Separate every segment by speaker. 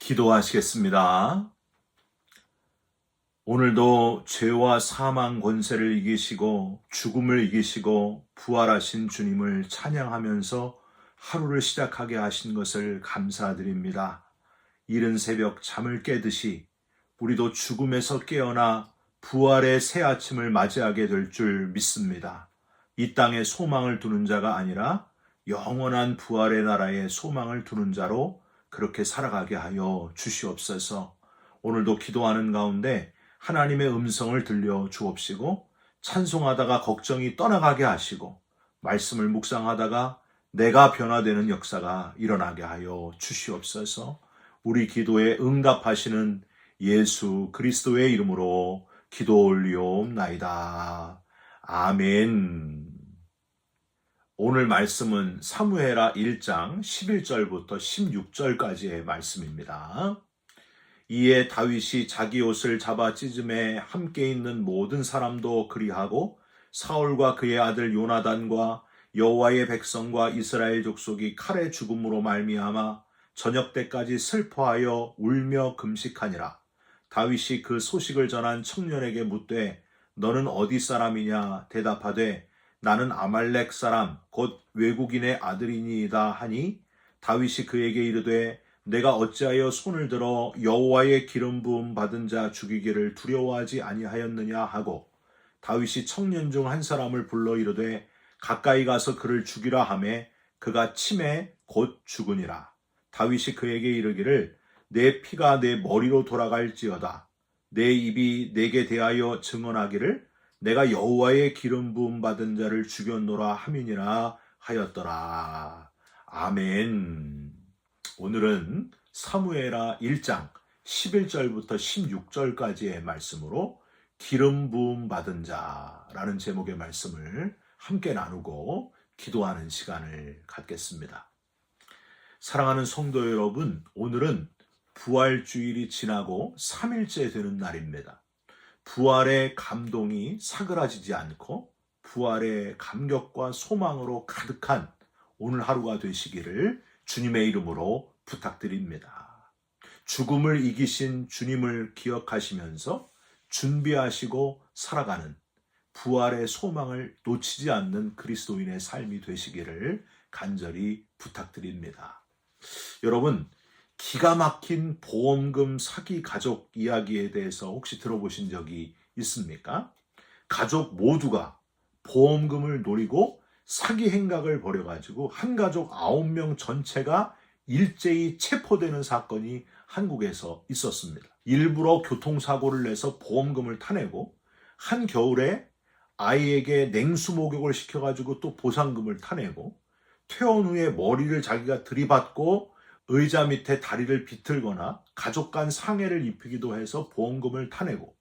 Speaker 1: 기도하시겠습니다. 오늘도 죄와 사망 권세를 이기시고 죽음을 이기시고 부활하신 주님을 찬양하면서 하루를 시작하게 하신 것을 감사드립니다. 이른 새벽 잠을 깨듯이 우리도 죽음에서 깨어나 부활의 새 아침을 맞이하게 될 줄 믿습니다. 이 땅에 소망을 두는 자가 아니라 영원한 부활의 나라에 소망을 두는 자로 그렇게 살아가게 하여 주시옵소서. 오늘도 기도하는 가운데 하나님의 음성을 들려 주옵시고 찬송하다가 걱정이 떠나가게 하시고 말씀을 묵상하다가 내가 변화되는 역사가 일어나게 하여 주시옵소서. 우리 기도에 응답하시는 예수 그리스도의 이름으로 기도 올리옵나이다. 아멘. 오늘 말씀은 사무엘하 1장 11절부터 16절까지의 말씀입니다. 이에 다윗이 자기 옷을 잡아 찢음에 함께 있는 모든 사람도 그리하고 사울과 그의 아들 요나단과 여호와의 백성과 이스라엘 족속이 칼의 죽음으로 말미암아 저녁 때까지 슬퍼하여 울며 금식하니라. 다윗이 그 소식을 전한 청년에게 묻되 너는 어디 사람이냐 대답하되 나는 아말렉 사람 곧 외국인의 아들이니이다 하니 다윗이 그에게 이르되 내가 어찌하여 손을 들어 여호와의 기름 부음 받은 자 죽이기를 두려워하지 아니하였느냐 하고 다윗이 청년 중 한 사람을 불러 이르되 가까이 가서 그를 죽이라 하매 그가 침에 곧 죽으니라. 다윗이 그에게 이르기를 내 피가 내 머리로 돌아갈지어다. 내 입이 내게 대하여 증언하기를 내가 여호와의 기름 부음 받은 자를 죽였노라 함이니라 하였더라. 아멘. 오늘은 사무엘하 1장 11절부터 16절까지의 말씀으로 기름 부음 받은 자라는 제목의 말씀을 함께 나누고 기도하는 시간을 갖겠습니다. 사랑하는 성도 여러분, 오늘은 부활주일이 지나고 3일째 되는 날입니다. 부활의 감동이 사그라지지 않고 부활의 감격과 소망으로 가득한 오늘 하루가 되시기를 주님의 이름으로 부탁드립니다. 죽음을 이기신 주님을 기억하시면서 준비하시고 살아가는 부활의 소망을 놓치지 않는 그리스도인의 삶이 되시기를 간절히 부탁드립니다. 여러분, 기가 막힌 보험금 사기 가족 이야기에 대해서 혹시 들어보신 적이 있습니까? 가족 모두가 보험금을 노리고 사기 행각을 벌여가지고 한 가족 9명 전체가 일제히 체포되는 사건이 한국에서 있었습니다. 일부러 교통사고를 내서 보험금을 타내고 한겨울에 아이에게 냉수 목욕을 시켜가지고 또 보상금을 타내고 퇴원 후에 머리를 자기가 들이받고 의자 밑에 다리를 비틀거나 가족 간 상해를 입히기도 해서 보험금을 타내고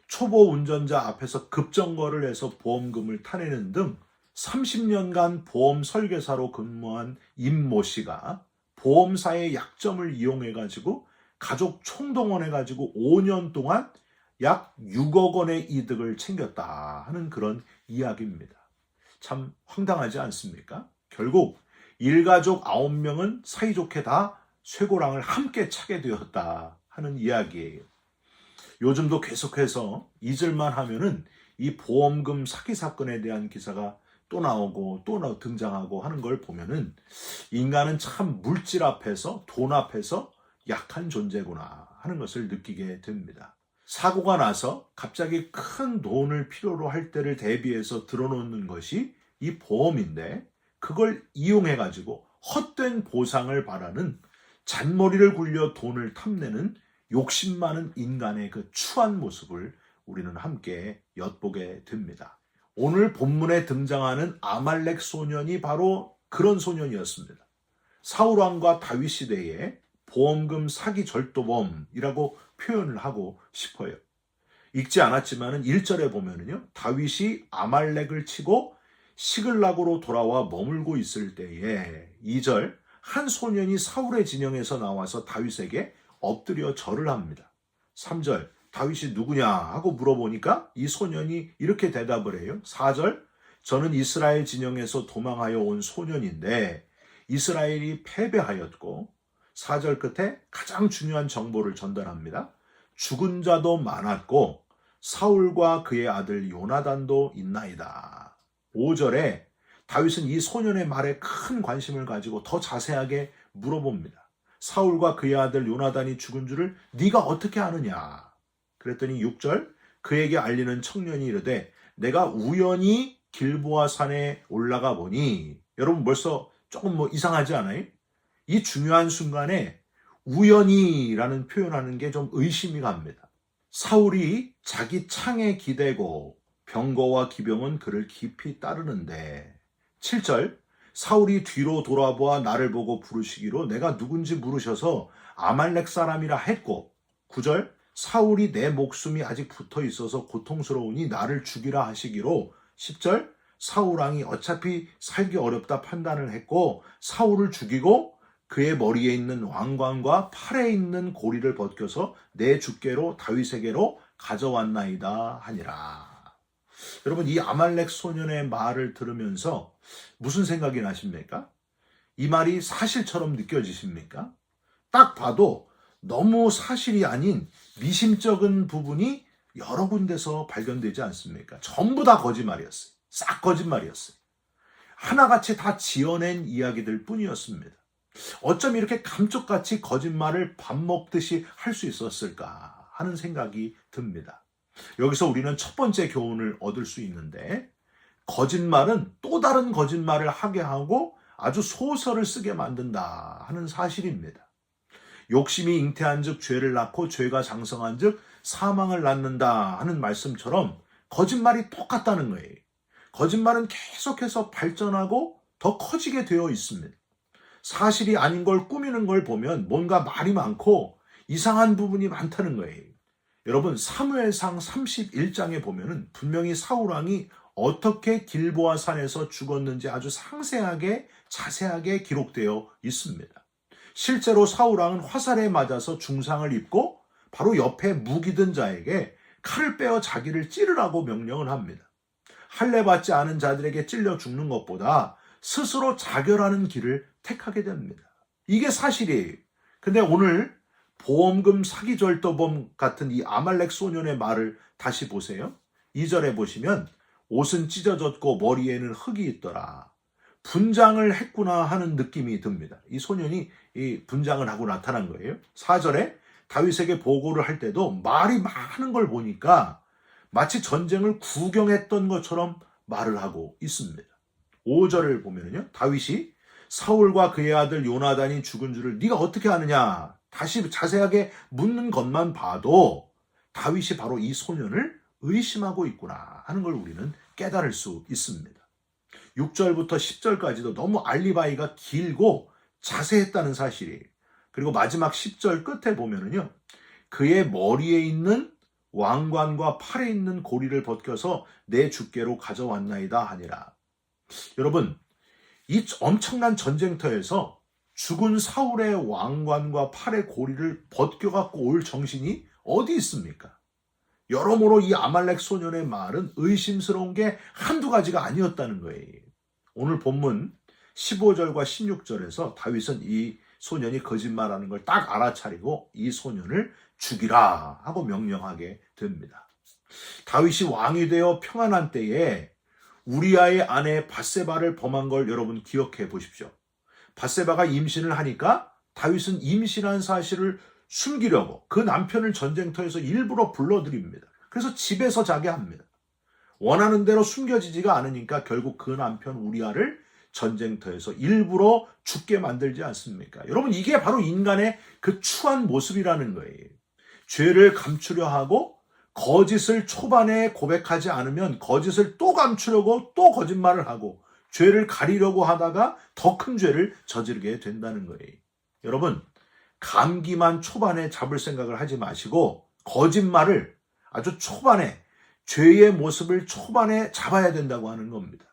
Speaker 1: 초보 운전자 앞에서 급정거를 해서 보험금을 타내는 등 30년간 보험 설계사로 근무한 임모 씨가 보험사의 약점을 이용해가지고 가족 총동원해가지고 5년 동안 약 6억 원의 이득을 챙겼다 하는 그런 이야기입니다. 참 황당하지 않습니까? 결국 일가족 9명은 사이좋게 다 쇠고랑을 함께 차게 되었다 하는 이야기예요. 요즘도 계속해서 잊을만 하면은 이 보험금 사기 사건에 대한 기사가 또 나오고 또 등장하고 하는 걸 보면은 인간은 참 물질 앞에서 돈 앞에서 약한 존재구나 하는 것을 느끼게 됩니다. 사고가 나서 갑자기 큰 돈을 필요로 할 때를 대비해서 들어놓는 것이 이 보험인데 그걸 이용해가지고 헛된 보상을 바라는 잔머리를 굴려 돈을 탐내는 욕심 많은 인간의 그 추한 모습을 우리는 함께 엿보게 됩니다. 오늘 본문에 등장하는 아말렉 소년이 바로 그런 소년이었습니다. 사울왕과 다윗 시대의 보험금 사기 절도범이라고 표현을 하고 싶어요. 읽지 않았지만 1절에 보면은요, 다윗이 아말렉을 치고 시글락으로 돌아와 머물고 있을 때에 2절 한 소년이 사울의 진영에서 나와서 다윗에게 엎드려 절을 합니다. 3절 다윗이 누구냐 하고 물어보니까 이 소년이 이렇게 대답을 해요. 4절 저는 이스라엘 진영에서 도망하여 온 소년인데 이스라엘이 패배하였고 4절 끝에 가장 중요한 정보를 전달합니다. 죽은 자도 많았고 사울과 그의 아들 요나단도 있나이다. 5절에 다윗은 이 소년의 말에 큰 관심을 가지고 더 자세하게 물어봅니다. 사울과 그의 아들 요나단이 죽은 줄을 네가 어떻게 아느냐? 그랬더니 6절 그에게 알리는 청년이 이르되 내가 우연히 길보아 산에 올라가 보니, 여러분 벌써 조금 이상하지 않아요? 이 중요한 순간에 우연히라는 표현하는 게 좀 의심이 갑니다. 사울이 자기 창에 기대고 병거와 기병은 그를 깊이 따르는데, 7절 사울이 뒤로 돌아보아 나를 보고 부르시기로 내가 누군지 물으셔서 아말렉 사람이라 했고, 9절 사울이 내 목숨이 아직 붙어 있어서 고통스러우니 나를 죽이라 하시기로, 10절 사울왕이 어차피 살기 어렵다 판단을 했고 사울을 죽이고 그의 머리에 있는 왕관과 팔에 있는 고리를 벗겨서 내 주께로 다윗에게로 가져왔나이다 하니라. 여러분, 이 아말렉 소년의 말을 들으면서 무슨 생각이 나십니까? 이 말이 사실처럼 느껴지십니까? 딱 봐도 너무 사실이 아닌 미심쩍은 부분이 여러 군데서 발견되지 않습니까? 전부 다 거짓말이었어요. 싹 거짓말이었어요. 하나같이 다 지어낸 이야기들 뿐이었습니다. 어쩜 이렇게 감쪽같이 거짓말을 밥 먹듯이 할 수 있었을까 하는 생각이 듭니다. 여기서 우리는 첫 번째 교훈을 얻을 수 있는데, 거짓말은 또 다른 거짓말을 하게 하고 아주 소설을 쓰게 만든다 하는 사실입니다. 욕심이 잉태한 즉 죄를 낳고 죄가 장성한 즉 사망을 낳는다 하는 말씀처럼 거짓말이 똑같다는 거예요. 거짓말은 계속해서 발전하고 더 커지게 되어 있습니다. 사실이 아닌 걸 꾸미는 걸 보면 뭔가 말이 많고 이상한 부분이 많다는 거예요. 여러분, 사무엘상 31장에 보면은 분명히 사울왕이 어떻게 길보아 산에서 죽었는지 아주 상세하게 자세하게 기록되어 있습니다. 실제로 사울왕은 화살에 맞아서 중상을 입고 바로 옆에 무기 든 자에게 칼을 빼어 자기를 찌르라고 명령을 합니다. 할례 받지 않은 자들에게 찔려 죽는 것보다 스스로 자결하는 길을 택하게 됩니다. 이게 사실이에요. 근데 오늘 보험금 사기절도범 같은 이 아말렉 소년의 말을 다시 보세요. 2절에 보시면 옷은 찢어졌고 머리에는 흙이 있더라. 분장을 했구나 하는 느낌이 듭니다. 이 소년이 이 분장을 하고 나타난 거예요. 4절에 다윗에게 보고를 할 때도 말이 많은 걸 보니까 마치 전쟁을 구경했던 것처럼 말을 하고 있습니다. 5절을 보면요, 다윗이 사울과 그의 아들 요나단이 죽은 줄을 네가 어떻게 아느냐 다시 자세하게 묻는 것만 봐도 다윗이 바로 이 소년을 의심하고 있구나 하는 걸 우리는 깨달을 수 있습니다. 6절부터 10절까지도 너무 알리바이가 길고 자세했다는 사실이에요. 그리고 마지막 10절 끝에 보면은요, 그의 머리에 있는 왕관과 팔에 있는 고리를 벗겨서 내 주께로 가져왔나이다 하니라. 여러분, 이 엄청난 전쟁터에서 죽은 사울의 왕관과 팔의 고리를 벗겨갖고 올 정신이 어디 있습니까? 여러모로 이 아말렉 소년의 말은 의심스러운 게 한두 가지가 아니었다는 거예요. 오늘 본문 15절과 16절에서 다윗은 이 소년이 거짓말하는 걸 딱 알아차리고 이 소년을 죽이라 하고 명령하게 됩니다. 다윗이 왕이 되어 평안한 때에 우리아의 아내 밧세바를 범한 걸 여러분 기억해 보십시오. 밧세바가 임신을 하니까 다윗은 임신한 사실을 숨기려고 그 남편을 전쟁터에서 일부러 불러들입니다. 그래서 집에서 자게 합니다. 원하는 대로 숨겨지지가 않으니까 결국 그 남편 우리아를 전쟁터에서 일부러 죽게 만들지 않습니까? 여러분, 이게 바로 인간의 그 추한 모습이라는 거예요. 죄를 감추려 하고 거짓을 초반에 고백하지 않으면 거짓을 또 감추려고 또 거짓말을 하고 죄를 가리려고 하다가 더 큰 죄를 저지르게 된다는 거예요. 여러분, 감기만 초반에 잡을 생각을 하지 마시고 거짓말을 아주 초반에, 죄의 모습을 초반에 잡아야 된다고 하는 겁니다.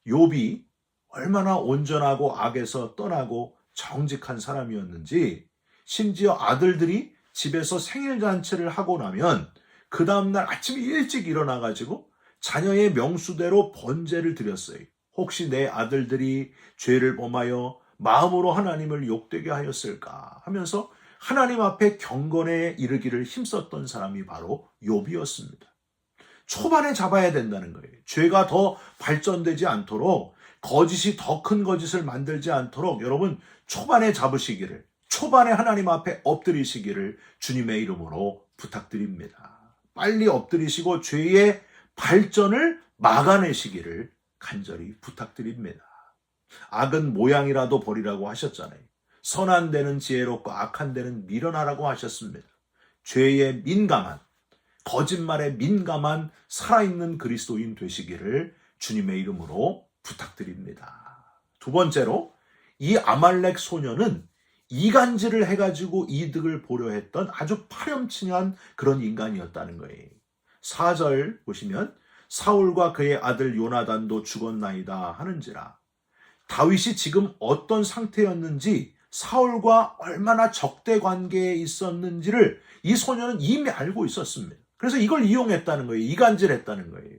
Speaker 1: 욥이 얼마나 온전하고 악에서 떠나고 정직한 사람이었는지, 심지어 아들들이 집에서 생일잔치를 하고 나면 그 다음날 아침에 일찍 일어나가지고 자녀의 명수대로 번제를 드렸어요. 혹시 내 아들들이 죄를 범하여 마음으로 하나님을 욕되게 하였을까 하면서 하나님 앞에 경건에 이르기를 힘썼던 사람이 바로 욥이었습니다. 초반에 잡아야 된다는 거예요. 죄가 더 발전되지 않도록, 거짓이 더 큰 거짓을 만들지 않도록 여러분 초반에 잡으시기를, 초반에 하나님 앞에 엎드리시기를 주님의 이름으로 부탁드립니다. 빨리 엎드리시고 죄의 발전을 막아내시기를 간절히 부탁드립니다. 악은 모양이라도 버리라고 하셨잖아요. 선한 데는 지혜롭고 악한 데는 미련하라고 하셨습니다. 죄에 민감한, 거짓말에 민감한 살아있는 그리스도인 되시기를 주님의 이름으로 부탁드립니다. 두 번째로, 이 아말렉 소년은 이간질을 해가지고 이득을 보려 했던 아주 파렴치한 그런 인간이었다는 거예요. 4절 보시면 사울과 그의 아들 요나단도 죽었나이다 하는지라. 다윗이 지금 어떤 상태였는지, 사울과 얼마나 적대 관계에 있었는지를 이 소년은 이미 알고 있었습니다. 그래서 이걸 이용했다는 거예요. 이간질했다는 거예요.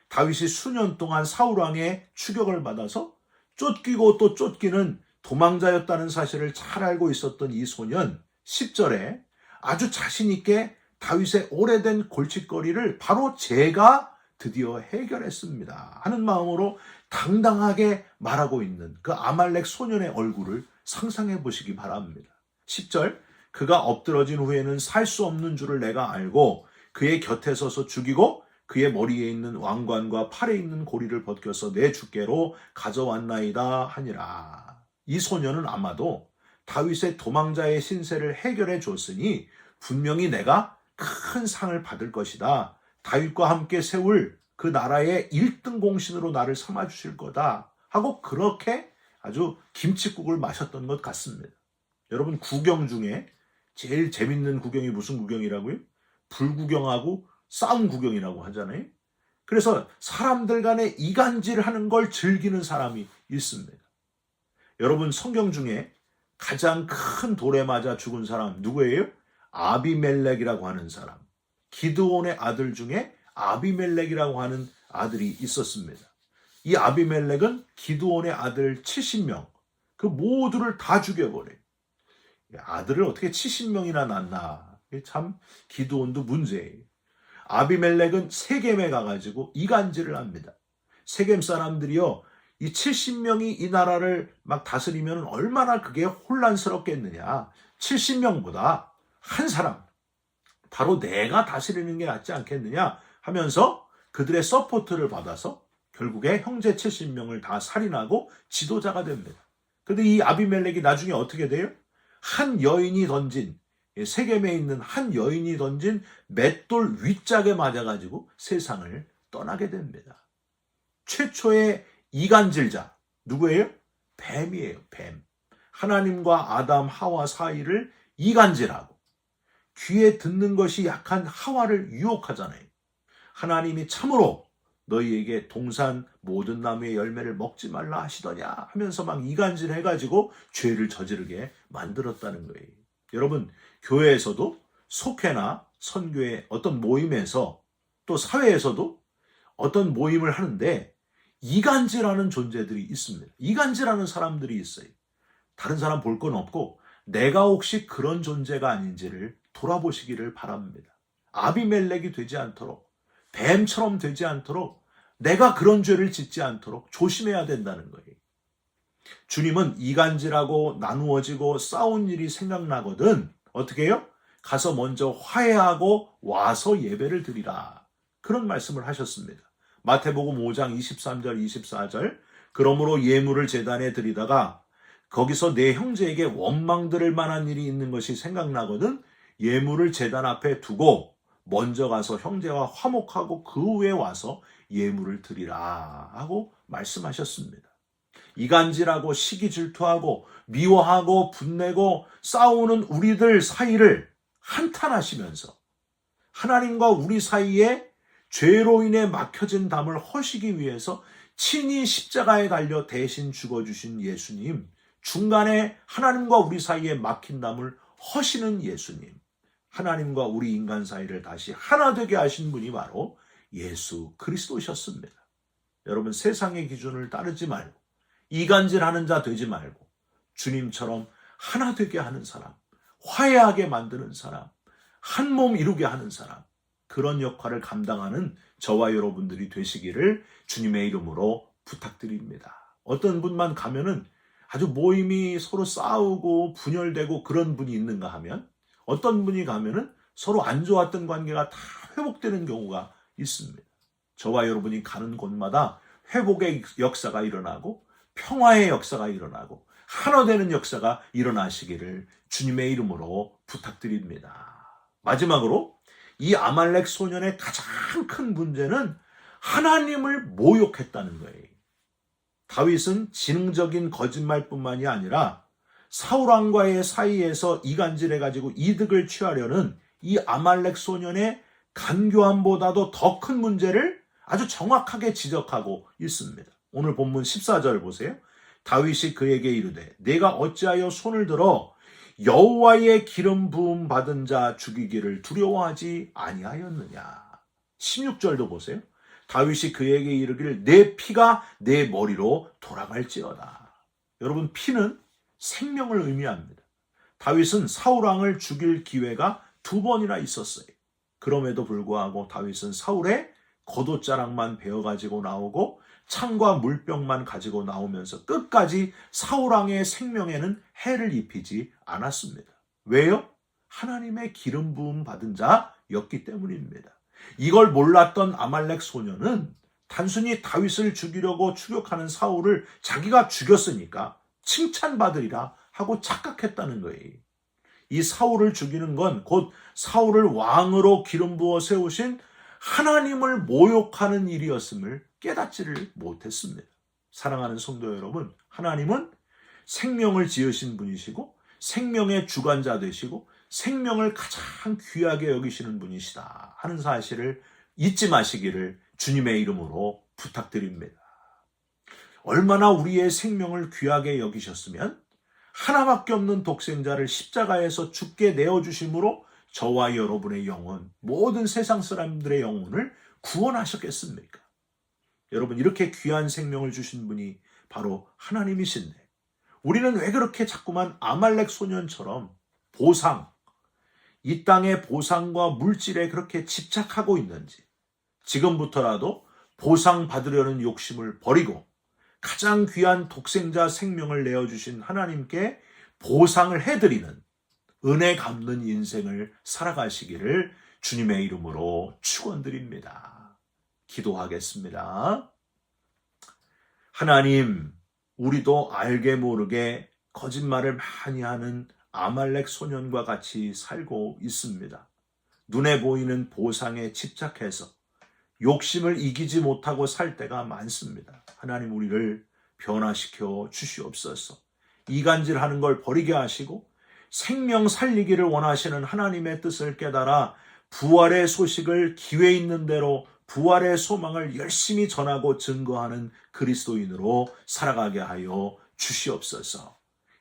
Speaker 1: 다윗이 수년 동안 사울왕의 추격을 받아서 쫓기고 또 쫓기는 도망자였다는 사실을 잘 알고 있었던 이 소년, 10절에 아주 자신 있게 다윗의 오래된 골칫거리를 바로 제가 드디어 해결했습니다 하는 마음으로 당당하게 말하고 있는 그 아말렉 소년의 얼굴을 상상해 보시기 바랍니다. 10절, 그가 엎드러진 후에는 살 수 없는 줄을 내가 알고 그의 곁에 서서 죽이고 그의 머리에 있는 왕관과 팔에 있는 고리를 벗겨서 내 주께로 가져왔나이다 하니라. 이 소년은 아마도 다윗의 도망자의 신세를 해결해 줬으니 분명히 내가 큰 상을 받을 것이다. 다윗과 함께 세울 그 나라의 1등 공신으로 나를 삼아 주실 거다 하고 그렇게 아주 김칫국을 마셨던 것 같습니다. 여러분, 구경 중에 제일 재밌는 구경이 무슨 구경이라고요? 불구경하고 싸움 구경이라고 하잖아요. 그래서 사람들 간에 이간질하는 걸 즐기는 사람이 있습니다. 여러분, 성경 중에 가장 큰 돌에 맞아 죽은 사람 누구예요? 아비멜렉이라고 하는 사람. 기드온의 아들 중에 아비멜렉이라고 하는 아들이 있었습니다. 이 아비멜렉은 기드온의 아들 70명, 그 모두를 다 죽여버려요. 아들을 어떻게 70명이나 낳나. 참 기드온도 문제예요. 아비멜렉은 세겜에 가가지고 이간질을 합니다. 세겜 사람들이요, 이 70명이 이 나라를 막 다스리면 얼마나 그게 혼란스럽겠느냐. 70명보다 한 사람, 바로 내가 다스리는 게 낫지 않겠느냐 하면서 그들의 서포트를 받아서 결국에 형제 70명을 다 살인하고 지도자가 됩니다. 그런데 이 아비멜렉이 나중에 어떻게 돼요? 한 여인이 던진, 세겜에 있는 한 여인이 던진 맷돌 윗짝에 맞아가지고 세상을 떠나게 됩니다. 최초의 이간질자 누구예요? 뱀이에요. 뱀. 하나님과 아담 하와 사이를 이간질하고 귀에 듣는 것이 약한 하와를 유혹하잖아요. 하나님이 참으로 너희에게 동산 모든 나무의 열매를 먹지 말라 하시더냐 하면서 막 이간질해가지고 죄를 저지르게 만들었다는 거예요. 여러분, 교회에서도 속회나 선교의 어떤 모임에서 또 사회에서도 어떤 모임을 하는데 이간질하는 존재들이 있습니다. 이간질하는 사람들이 있어요. 다른 사람 볼 건 없고 내가 혹시 그런 존재가 아닌지를 돌아보시기를 바랍니다. 아비멜렉이 되지 않도록, 뱀처럼 되지 않도록, 내가 그런 죄를 짓지 않도록 조심해야 된다는 거예요. 주님은 이간질하고 나누어지고 싸운 일이 생각나거든 어떻게 해요? 가서 먼저 화해하고 와서 예배를 드리라. 그런 말씀을 하셨습니다. 마태복음 5장 23절 24절, 그러므로 예물을 제단에 드리다가 거기서 내 형제에게 원망 들을 만한 일이 있는 것이 생각나거든 예물을 제단 앞에 두고 먼저 가서 형제와 화목하고 그 후에 와서 예물을 드리라 하고 말씀하셨습니다. 이간질하고 시기 질투하고 미워하고 분내고 싸우는 우리들 사이를 한탄하시면서 하나님과 우리 사이에 죄로 인해 막혀진 담을 허시기 위해서 친히 십자가에 달려 대신 죽어주신 예수님, 중간에 하나님과 우리 사이에 막힌 담을 허시는 예수님, 하나님과 우리 인간 사이를 다시 하나 되게 하신 분이 바로 예수 그리스도셨습니다. 여러분, 세상의 기준을 따르지 말고 이간질하는 자 되지 말고 주님처럼 하나 되게 하는 사람, 화해하게 만드는 사람, 한 몸 이루게 하는 사람, 그런 역할을 감당하는 저와 여러분들이 되시기를 주님의 이름으로 부탁드립니다. 어떤 분만 가면은 아주 모임이 서로 싸우고 분열되고 그런 분이 있는가 하면, 어떤 분이 가면은 서로 안 좋았던 관계가 다 회복되는 경우가 있습니다. 저와 여러분이 가는 곳마다 회복의 역사가 일어나고 평화의 역사가 일어나고 하나 되는 역사가 일어나시기를 주님의 이름으로 부탁드립니다. 마지막으로 이 아말렉 소년의 가장 큰 문제는 하나님을 모욕했다는 거예요. 다윗은 지능적인 거짓말뿐만이 아니라 사울왕과의 사이에서 이간질해가지고 이득을 취하려는 이 아말렉 소년의 간교함보다도 더 큰 문제를 아주 정확하게 지적하고 있습니다. 오늘 본문 14절 보세요. 다윗이 그에게 이르되 내가 어찌하여 손을 들어 여호와의 기름 부음 받은 자 죽이기를 두려워하지 아니하였느냐. 16절도 보세요. 다윗이 그에게 이르기를 내 피가 내 머리로 돌아갈지어다. 여러분, 피는 생명을 의미합니다. 다윗은 사울왕을 죽일 기회가 2번이나 있었어요. 그럼에도 불구하고 다윗은 사울의 겉옷자락만 베어가지고 나오고 창과 물병만 가지고 나오면서 끝까지 사울왕의 생명에는 해를 입히지 않았습니다. 왜요? 하나님의 기름 부음 받은 자였기 때문입니다. 이걸 몰랐던 아말렉 소년은 단순히 다윗을 죽이려고 추격하는 사울을 자기가 죽였으니까 칭찬받으리라 하고 착각했다는 거예요. 이 사울을 죽이는 건 곧 사울을 왕으로 기름 부어 세우신 하나님을 모욕하는 일이었음을 깨닫지를 못했습니다. 사랑하는 성도 여러분, 하나님은 생명을 지으신 분이시고 생명의 주관자 되시고 생명을 가장 귀하게 여기시는 분이시다 하는 사실을 잊지 마시기를 주님의 이름으로 부탁드립니다. 얼마나 우리의 생명을 귀하게 여기셨으면 하나밖에 없는 독생자를 십자가에서 죽게 내어주심으로 저와 여러분의 영혼, 모든 세상 사람들의 영혼을 구원하셨겠습니까? 여러분, 이렇게 귀한 생명을 주신 분이 바로 하나님이신데 우리는 왜 그렇게 자꾸만 아말렉 소년처럼 보상, 이 땅의 보상과 물질에 그렇게 집착하고 있는지, 지금부터라도 보상 받으려는 욕심을 버리고 가장 귀한 독생자 생명을 내어주신 하나님께 보상을 해드리는 은혜 갚는 인생을 살아가시기를 주님의 이름으로 축원드립니다. 기도하겠습니다. 하나님, 우리도 알게 모르게 거짓말을 많이 하는 아말렉 소년과 같이 살고 있습니다. 눈에 보이는 보상에 집착해서 욕심을 이기지 못하고 살 때가 많습니다. 하나님, 우리를 변화시켜 주시옵소서. 이간질하는 걸 버리게 하시고 생명 살리기를 원하시는 하나님의 뜻을 깨달아 부활의 소식을 기회 있는 대로 부활의 소망을 열심히 전하고 증거하는 그리스도인으로 살아가게 하여 주시옵소서.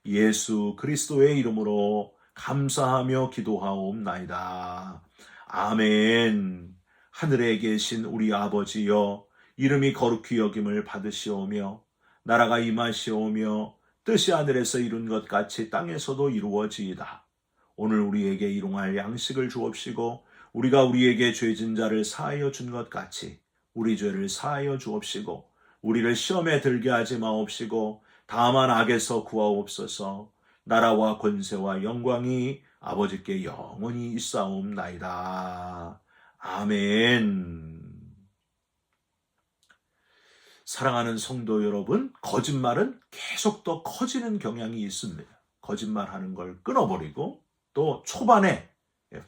Speaker 1: 예수 그리스도의 이름으로 감사하며 기도하옵나이다. 아멘. 하늘에 계신 우리 아버지여, 이름이 거룩히 여김을 받으시오며 나라가 임하시오며 뜻이 하늘에서 이룬 것 같이 땅에서도 이루어지이다. 오늘 우리에게 일용할 양식을 주옵시고 우리가 우리에게 죄진 자를 사하여 준 것 같이 우리 죄를 사하여 주옵시고 우리를 시험에 들게 하지 마옵시고 다만 악에서 구하옵소서. 나라와 권세와 영광이 아버지께 영원히 있사옵나이다. 아멘. 사랑하는 성도 여러분, 거짓말은 계속 더 커지는 경향이 있습니다. 거짓말하는 걸 끊어버리고 또 초반에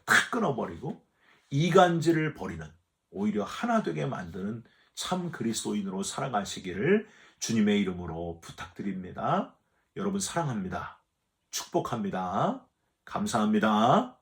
Speaker 1: 탁 끊어버리고 이간질을 버리는, 오히려 하나 되게 만드는 참 그리스도인으로 살아가시기를 주님의 이름으로 부탁드립니다. 여러분 사랑합니다. 축복합니다. 감사합니다.